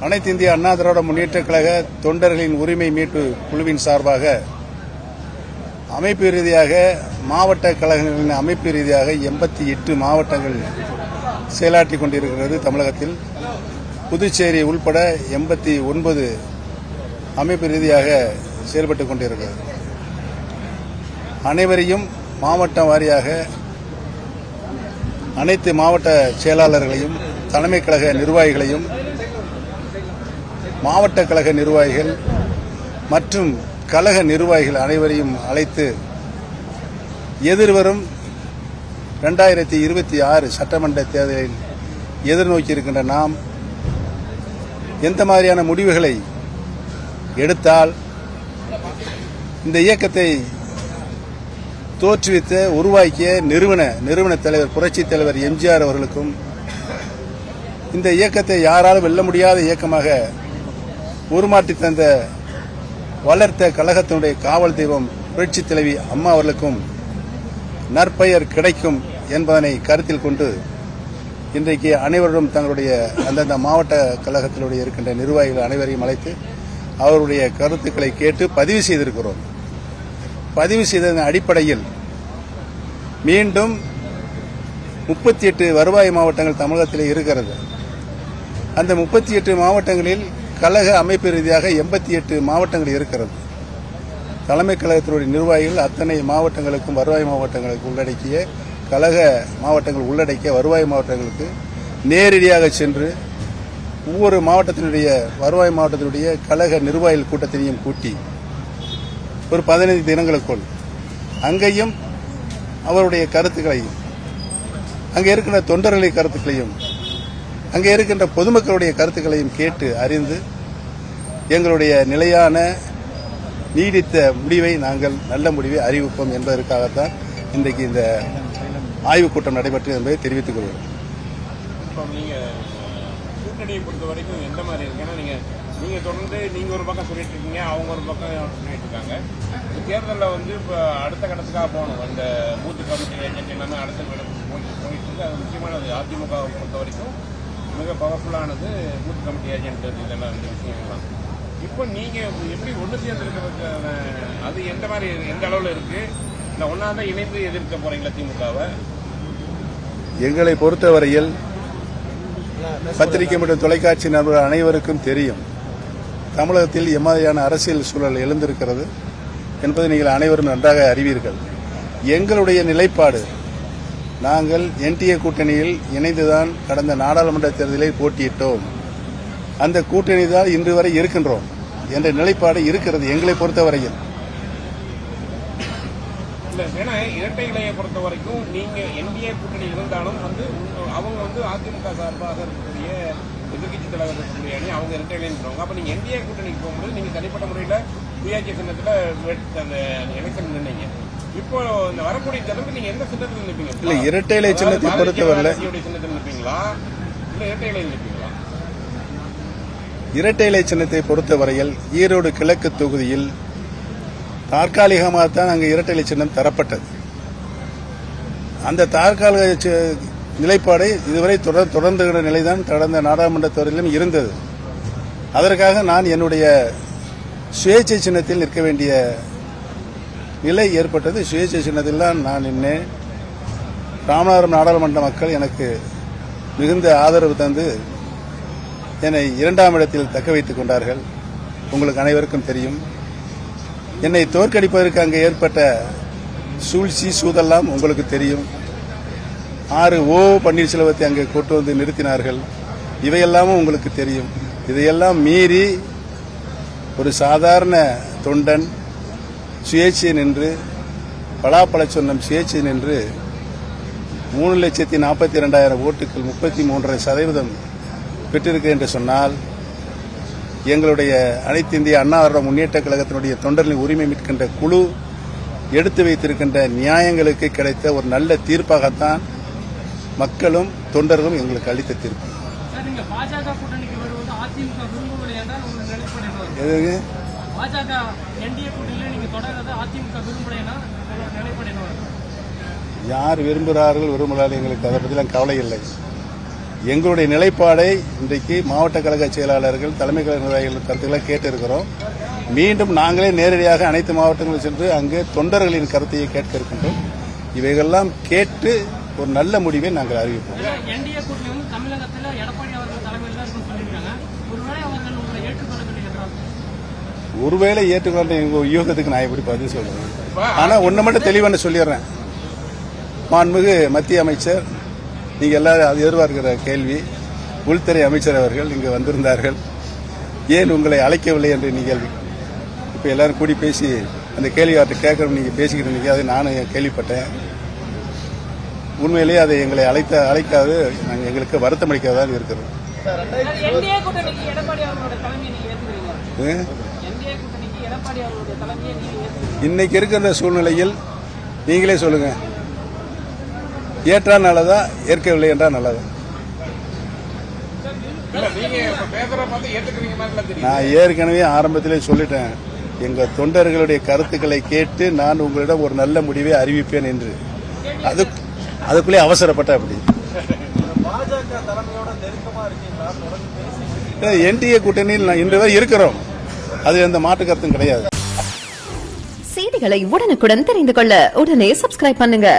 அனைத்து இந்திய அண்ணா திராவிட முன்னேற்றக் கழக தொண்டர்களின் உரிமை மீட்பு குழுவின் சார்பாக அமைப்பு ரீதியாக மாவட்ட கழகங்களின் அமைப்பு ரீதியாக 88 மாவட்டங்கள் செயலாற்றிக் கொண்டிருக்கிறது. தமிழகத்தில் புதுச்சேரி உள்பட 89 அமைப்பு ரீதியாக செயல்பட்டுக் கொண்டிருக்கிறது. அனைவரையும் மாவட்டம் வாரியாக அனைத்து மாவட்ட செயலாளர்களையும் தலைமை கழக நிர்வாகிகளையும் மாவட்ட கழக நிர்வாகிகள் மற்றும் கழக நிர்வாகிகள் அனைவரையும் அழைத்து எதிர்வரும் 2026 சட்டமன்ற தேர்தலில் எதிர்நோக்கி இருக்கின்ற நாம் எந்த மாதிரியான முடிவுகளை எடுத்தால் இந்த இயக்கத்தை தோற்றுவித்த உருவாக்கிய நிறுவன தலைவர் புரட்சித் தலைவர் எம்ஜிஆர் அவர்களுக்கும் இந்த இயக்கத்தை யாராலும் வெல்ல முடியாத இயக்கமாக உருமாற்றி தந்த வளர்த்த கழகத்தினுடைய காவல் தெய்வம் புரட்சித் தலைவி அம்மா அவர்களுக்கும் நற்பெயர் கிடைக்கும் என்பதனை கருத்தில் கொண்டு இன்றைக்கு அனைவரும் தங்களுடைய அந்தந்த மாவட்ட கழகத்தினுடைய இருக்கின்ற நிர்வாகிகள் அனைவரையும் அழைத்து அவருடைய கருத்துக்களை கேட்டு பதிவு செய்திருக்கிறோம். பதிவு செய்ததன் அடிப்படையில் மீண்டும் 38 வருவாய் மாவட்டங்கள் தமிழகத்தில் இருக்கிறது. அந்த 38 மாவட்டங்களில் கழக அமைப்பு ரீதியாக 88 மாவட்டங்கள் இருக்கிறது. தலைமை கழகத்தினுடைய நிர்வாகிகள் அத்தனை மாவட்டங்களுக்கும் வருவாய் மாவட்டங்களுக்கு உள்ளடக்கிய கழக மாவட்டங்கள் உள்ளடக்கிய வருவாய் மாவட்டங்களுக்கு நேரடியாக சென்று ஒவ்வொரு மாவட்டத்தினுடைய வருவாய் மாவட்டத்தினுடைய கழக நிர்வாகிகள் கூட்டத்தினையும் கூட்டி ஒரு 15 தினங்களுக்குள் அங்கேயும் அவருடைய கருத்துக்களையும் அங்கே இருக்கின்ற தொண்டர்களின் கருத்துக்களையும் அங்கே இருக்கின்ற பொதுமக்களுடைய கருத்துக்களையும் கேட்டு அறிந்து எங்களுடைய நிலையான நீடித்த முடிவை நாங்கள் நல்ல முடிவை அறிவிப்போம் என்பதற்காகத்தான் இன்றைக்கு இந்த ஆய்வுக் கூட்டம் நடைபெற்றது என்பதை தெரிவித்துக் கொள்கிறோம். கூட்டணியை பொறுத்த வரைக்கும் எந்த மாதிரி இருக்குன்னா நீங்க தொடர்ந்து நீங்க ஒரு பக்கம் சொல்லிட்டு இருக்கீங்க, அவங்க ஒரு பக்கம் சொல்லிட்டு இருக்காங்க. தேர்தலில் வந்து இப்போ அடுத்த கட்டத்துக்காக போகணும். அந்த பூத் கமிட்டி ஏஜென்ட் எல்லாமே அடுத்த போயிட்டு இருக்கு. அது முக்கியமானது. அதிமுகவை பொறுத்த வரைக்கும் மிக பவர்ஃபுல்லானது பூத் கமிட்டி ஏஜென்ட் இதெல்லாம் இந்த விஷயங்கள்லாம். இப்போ நீங்க எப்படி ஒன்று சேர்ந்துருக்கிறது அது எந்த அளவில் இருக்கு? இந்த ஒன்னாதான் இணைந்து எதிர்க்க போறீங்களா திமுகவை? எங்களை பொறுத்தவரையில் பத்திரிகை மற்றும் தொலைக்காட்சி நண்பர்கள் அனைவருக்கும் தெரியும், தமிழகத்தில் எம்மாதிரியான அரசியல் சூழல் எழுந்திருக்கிறது என்பதை நீங்கள் அனைவரும் நன்றாக அறிவீர்கள். எங்களுடைய நிலைப்பாடு, நாங்கள் என்டிஏ கூட்டணியில் இணைந்துதான் கடந்த நாடாளுமன்ற தேர்தலில் போட்டியிட்டோம். அந்த கூட்டணி தான் இன்று வரை இருக்கின்றோம் என்ற நிலைப்பாடு இருக்கிறது எங்களை பொறுத்தவரையில். ஏன்னா இரட்டை இலையை பொறுத்த வரைக்கும் நீங்க என்டிஏ கூட்டணி இருந்தாலும் வந்து அவங்க வந்து அதிமுக சார்பாக இருக்கக்கூடிய எதிர்கட்சி தலைவர் இருக்கக்கூடிய அணி அவங்க இரட்டை இலைன்றவங்க. அப்ப நீங்க என்டிஏ கூட்டணிக்கு போகும்போது நீங்க தனிப்பட்ட முறையில சுயாட்சி சின்னத்துல அந்த எலெக்ஷன் நின்னீங்க. இப்போ இந்த வரக்கூடிய தேர்தலுக்கு நீங்க எந்த சின்னத்தில் நிற்பீங்க? இல்ல, இரட்டை இலை சின்னத்தை பொறுத்தவரை சின்னத்தில் நிற்பீங்களா இல்ல இரட்டை இலை நிற்பீங்களா? இரட்டை இலை சின்னத்தை பொறுத்தவரையில் ஈரோடு கிழக்கு தொகுதியில் தற்காலிகமாகத்தான் அங்கு இரட்டை இலை சின்னம் தரப்பட்டது. அந்த தற்காலிக நிலைப்பாடு இதுவரை தொடர்ந்துகிற நிலைதான் கடந்த நாடாளுமன்ற தேர்தலிலும் இருந்தது. அதற்காக நான் என்னுடைய சுயேட்சை சின்னத்தில் நிற்க வேண்டிய நிலை ஏற்பட்டது. சுயேட்சை சின்னத்தில் தான் நான் நின்றேன். ராமநாதபுரம் நாடாளுமன்ற மக்கள் எனக்கு மிகுந்த ஆதரவு தந்து என்னை 2ஆம் இடத்தில் தக்க வைத்துக் கொண்டார்கள். உங்களுக்கு அனைவருக்கும் தெரியும், என்னை தோற்கடிப்பதற்கு அங்கே ஏற்பட்ட சூழ்ச்சி சூதெல்லாம் உங்களுக்கு தெரியும். 6 பன்னீர்செல்வத்தை அங்கே கொண்டு வந்து நிறுத்தினார்கள். இவையெல்லாமும் உங்களுக்கு தெரியும். இதையெல்லாம் மீறி ஒரு சாதாரண தொண்டன் சுயேட்சை நின்று பலாப்பழ சொன்னம் சுயேட்சை நின்று 3,42,000 ஓட்டுகள் 33% பெற்றிருக்கு என்று சொன்னால் எங்களுடைய அனைத்து இந்திய அண்ணா திராவிட முன்னேற்றக் கழகத்தினுடைய தொண்டர்களின் உரிமை மீட்கின்ற குழு எடுத்து வைத்திருக்கின்ற நியாயங்களுக்கு கிடைத்த ஒரு நல்ல தீர்ப்பாகத்தான் மக்களும் தொண்டர்களும் எங்களுக்கு அளித்த தீர்ப்பு. யார் விரும்புகிறார்கள் விரும்புகிறார்கள் எங்களுக்கு அதை பற்றிலாம் கவலை இல்லை. எங்களுடைய நிலைப்பாடை இன்றைக்கு மாவட்ட கழக செயலாளர்கள் தலைமை கழக நிர்வாகிகள் கருத்துக்களை கேட்டிருக்கிறோம். மீண்டும் நாங்களே நேரடியாக அனைத்து மாவட்டங்களில் சென்று அங்கு தொண்டர்களின் கருத்தையை கேட்க இருக்கின்றோம். இவைகளெல்லாம் கேட்டு ஒரு நல்ல முடிவை நாங்கள் அறிவிப்போம். என்டிஏ கூட்டணி வந்து தமிழகத்தில் எடப்பாடி அவர்கள் தலைமையில் தான் இருக்குன்னு சொல்லியிருக்காங்க. ஒருவேளை அவர்கள் உங்களை ஏற்றுக்கொள்ளவில்லை என்றால் ஒருவேளை ஏற்றுக்கொண்ட எங்க யூகத்துக்கு நான் எப்படி பதில் சொல்றேன்? ஆனா ஒன்னு மட்டும் தெளிவான சொல்லிடுறேன். மாண்புமிகு மத்திய அமைச்சர், நீங்க எல்லாரும் எதிர்பார்க்கிற கேள்வி, உள்துறை அமைச்சர் அவர்கள் இங்கு வந்திருந்தார்கள். ஏன் உங்களை அழைக்கவில்லை என்று நீங்கள் இப்ப எல்லாரும் கூடி பேசி அந்த கேள்வி அவர்கிட்ட கேட்கணும் நீங்க பேசிக்கிட்டு இருந்தீங்க. அதை நானும் கேள்விப்பட்டேன். உண்மையிலேயே அதை எங்களை அழைக்காது நாங்கள் எங்களுக்கு வருத்தம் அளிக்காதான் இருக்கிறோம். என்டிஏ கூட்டணிக்கு எடப்பாடி அவர்களுடைய தலைமையை நீங்க ஏற்றுக்கிறீங்க? என்டிஏ கூட்டணிக்கு எடப்பாடி அவர்களுடைய தலைமையை நீங்க ஏற்றுக்கிறீங்க? இன்னைக்கு இருக்கிற சூழ்நிலையில் நீங்களே சொல்லுங்க, ஏற்றா நல்லதா ஏற்கவில்லை என்றா நல்லதா? இல்ல நீங்க இப்ப பேசுற பார்த்து ஏத்துக்கிறீங்க மாதிரி தெரியும். நான் ஏற்கனவே ஆரம்பத்திலே சொல்லிட்டேன், எங்க தொண்டர்களுடைய கருத்துக்களை கேட்டு நான் உங்களிடம் ஒரு நல்ல முடிவை அறிவிப்பேன் என்று. அதுக்குள்ளே அவசரப்பட்ட அப்படி என்டிஏ கூட்டணியில் இன்று வரை இருக்கிறோம். அது எந்த மாற்று கருத்தும் கிடையாது. செய்திகளை உடனுக்குடன் தெரிந்து கொள்ள உடனே சப்ஸ்கிரைப் பண்ணுங்க.